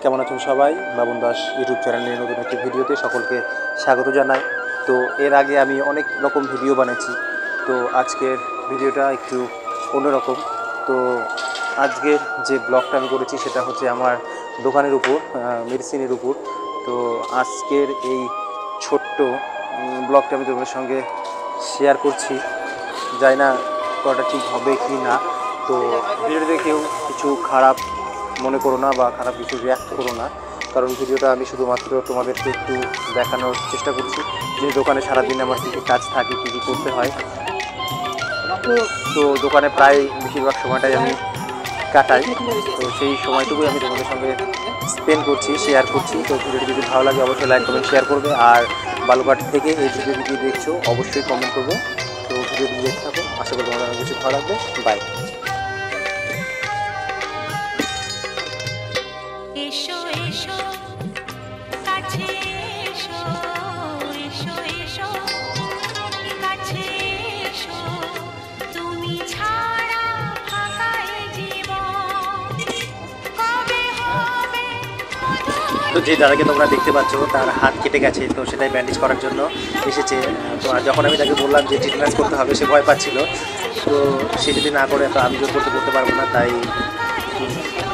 কেমন আছেন সবাই? বাবন দাস ইউটিউব চ্যানেলের নতুন একটি ভিডিওতে সকলকে স্বাগত জানাই। তো এর আগে আমি অনেক রকম ভিডিও বানাচ্ছি, তো আজকের ভিডিওটা একটু অন্যরকম। তো আজকের যে ব্লগটা আমি করেছি সেটা হচ্ছে আমার দোকানের উপর, মেডিসিনের উপর। তো আজকের এই ছোট্ট ব্লগটা আমি তোমাদের সঙ্গে শেয়ার করছি। জানি না করাটা ঠিক হবে কি না, তো ভিডিওতে কেউ কিছু খারাপ মনে করো না বা খারাপ কিছু রিয়াক্ট করো না, কারণ ভিডিওটা আমি শুধুমাত্র তোমাদেরকে একটু দেখানোর চেষ্টা করছি যে দোকানে সারাদিন আমার কী কী কাজ থাকে, কী কী করতে হয়। তো দোকানে প্রায় বেশিরভাগ সময়টাই আমি কাটাই, তো সেই সময়টুকুই আমি তোমাদের সঙ্গে স্পেন্ড করছি, শেয়ার করছি। তো ভিডিওটি যদি ভালো লাগে অবশ্যই লাইক কমেন্ট শেয়ার করবে, আর বালুঘাট থেকে এই ভিডিওটি দেখছো অবশ্যই কমেন্ট করবে। তো ভিডিওটি দেখতে থাকো, আশা করি তোমাদের অনেক বেশি ভালো লাগবে। বাই। তো যে দাদাকে তোমরা দেখতে পাচ্ছ তার হাত কেটে গেছে, তো সেটাই ব্যান্ডেজ করার জন্য এসেছে। তো যখন আমি তাকে বললাম যে ট্রিটমেন্ট করতে হবে, সে ভয় পাচ্ছিল। তো সে যদি না করে তো আমি জোর করতে পারবো না, তাই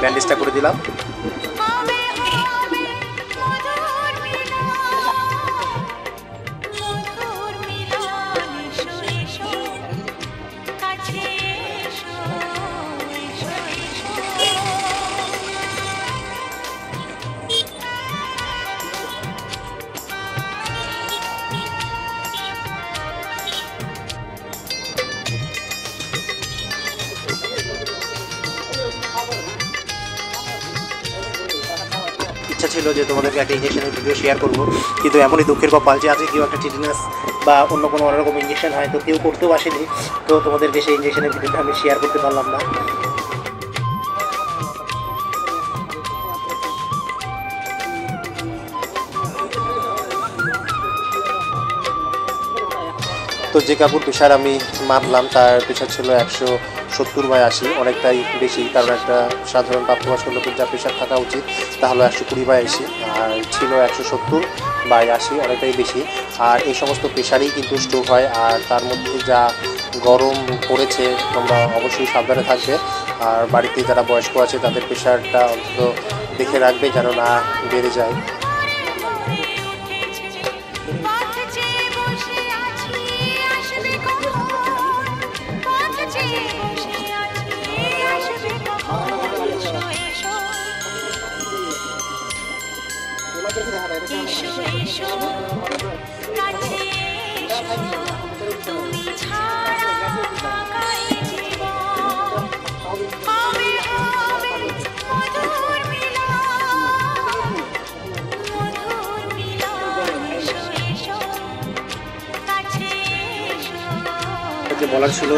ব্যান্ডেজটা করে দিলাম। ইচ্ছা ছিল যে তোমাদেরকে একটা ইঞ্জেকশনের ভিডিও শেয়ার করবো, কিন্তু এমনই দুঃখের কপাল যে আজকে কেউ একটা টিটেনাস বা অন্য কোনো অন্যরকম ইঞ্জেকশন হয়, তো কেউ করতেও আসেনি। তো তোমাদেরকে সেই ইঞ্জেকশনের ভিডিওটা আমি শেয়ার করতে পারলাম না। তো যে কাকুর প্রেশার আমি মাপলাম তার প্রেশার ছিল 170/80, অনেকটাই বেশি, কারণ একটা সাধারণ প্রাপ্তবয়স্ক লোকের যা প্রেশার থাকা উচিত তা হলো 120/80, আর ছিল 170/80, অনেকটাই বেশি। আর এই সমস্ত প্রেশারেই কিন্তু স্ট্রোক হয়, আর তার মধ্যে যা গরম পড়েছে তোমরা অবশ্যই সাবধানে থাকবে। আর বাড়িতে যারা বয়স্ক আছে তাদের প্রেশারটা অন্তত দেখে রাখবে যেন না বেড়ে যায়। যে বলার ছিল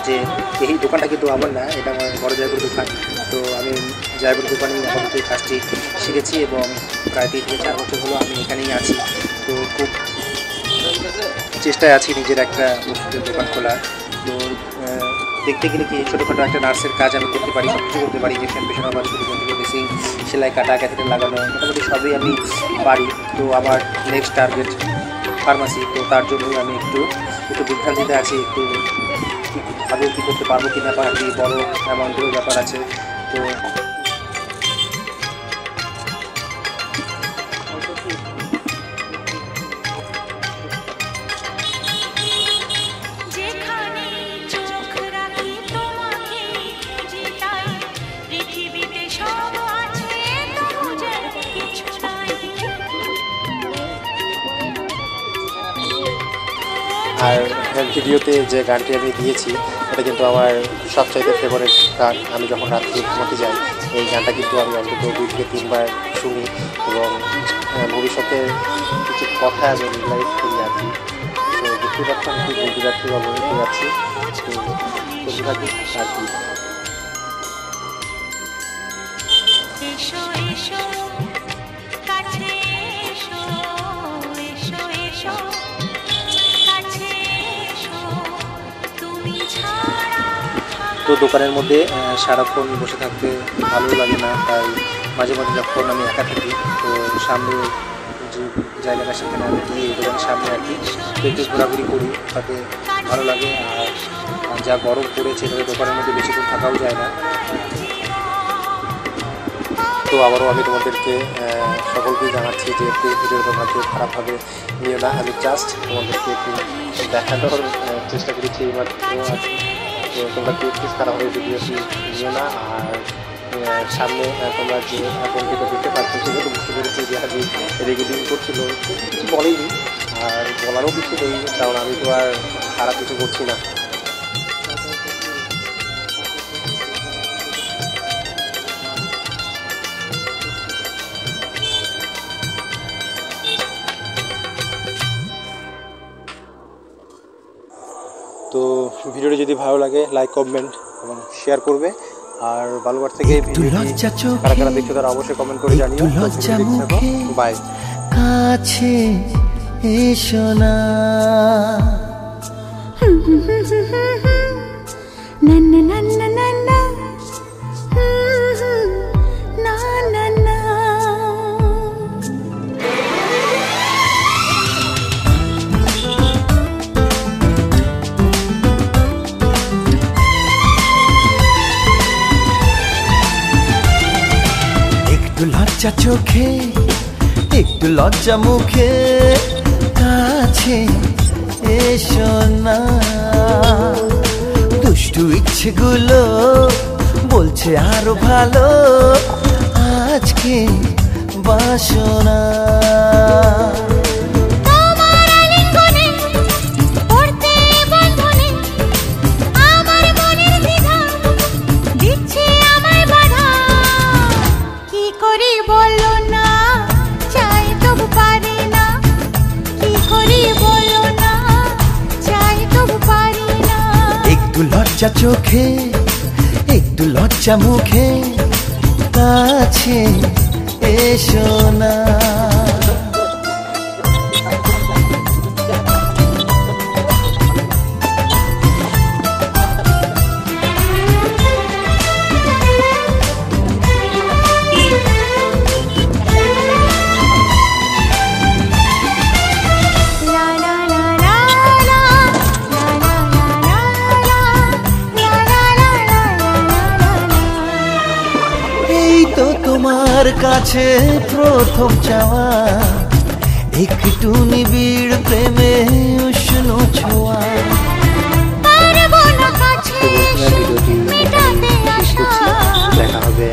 যে এই দোকানটা কিন্তু আমার না, এটা আমার বড় জায়গার দোকান। তো আমি জায়গার দোকানেই আপাতত এই কাজটি শিখেছি এবং প্রায় 3 থেকে 4 বছর হলো আমি এখানেই আছি। তো খুব চেষ্টায় আছি নিজের একটা ওষুধের দোকান খোলা। তো দেখতে গেলে কি ছোটোখাটো একটা নার্সের কাজ আমি করতে পারি, সব কিছু করতে পারি, ইঞ্জেকশন পেশানো বা ছোটো ড্রেসিং, সেলাই কাটা, ক্যাথেটার লাগানো, মোটামুটি সবই আমি পারি। তো আমার নেক্সট টার্গেট ফার্মাসি, তো তার জন্যই আমি একটু বিভ্রান্তিতে আছি, একটু আদৌ কী করতে পারবো কি না, বা কি বড়ো অ্যামাউন্টেরও ব্যাপার আছে। তো আর ভিডিওতে যে গানটি আমি দিয়েছি এটা কিন্তু আমার সবচাইতে ফেভারিট গান। আমি যখন রাত্রে ঘুমাতে যাই এই গানটা কিন্তু আমি অন্তত 2 থেকে 3 বার শুনি, এবং ভবিষ্যতে কিছু কথা আমি রিয়েলাইজ করি আর কি। তো বুঝতে পারছি আমি খুব গুজরাটি বা বলতে যাচ্ছি, তো করতে থাকি আর কি। তো দোকানের মধ্যে সারাক্ষণ বসে থাকতে ভালো লাগে না, তাই মাঝে মাঝে যখন আমি একা থাকি তো সামনে যে জায়গাটা সেখানে আমি গিয়ে দোকানের সামনে আর কি একটু ঘোরাঘুরি করি, তাতে ভালো লাগে। আর যা গরম পড়েছে তাতে দোকানের মধ্যে বেশিক্ষণ থাকাও যায় না। তো আবারও আমি তোমাদেরকে সকলকেই জানাচ্ছি যে একটু ভিডিও তোমরা কেউ খারাপভাবে নিও না, আমি জাস্ট তোমাদেরকে একটু দেখানোর চেষ্টা করেছি এইমাত্র আর কি। তো তোমরা কেউ প্লিজ খারাপভাবে ভিডিওটি নিও না। আর সামনে তোমরা যে বন্ধুটা দেখতে পাচ্ছ সেগুলো তো বুঝতে পেরেছি যে আমি রেকর্ডিং করছিল, কিছু বলেনি আর বলারও কিছু নেই, কারণ আমি তো আর খারাপ কিছু করছি না। তো ভিডিওটি যদি ভালো লাগে লাইক কমেন্ট এবং শেয়ার করবে। আর বালুঘাট থেকে ভিডিওটি কারা কারা দেখছো তারা অবশ্যই কমেন্ট করে জানিও। বাই। কাছে এসো না লজ্জা চোখে একটু লজ্জা মুখে কাছে এসো না, দুষ্টু ইচ্ছেগুলো বলছে আরো ভালো আজকে বাসনা। লজ্জা চোখে একটু লজ্জা মুখে কাছে এসো না। তোমার কাছে প্রথম চাওয়া একটু নিবিড় প্রেমে উষ্ণ ছোঁয়া। দেখা হবে।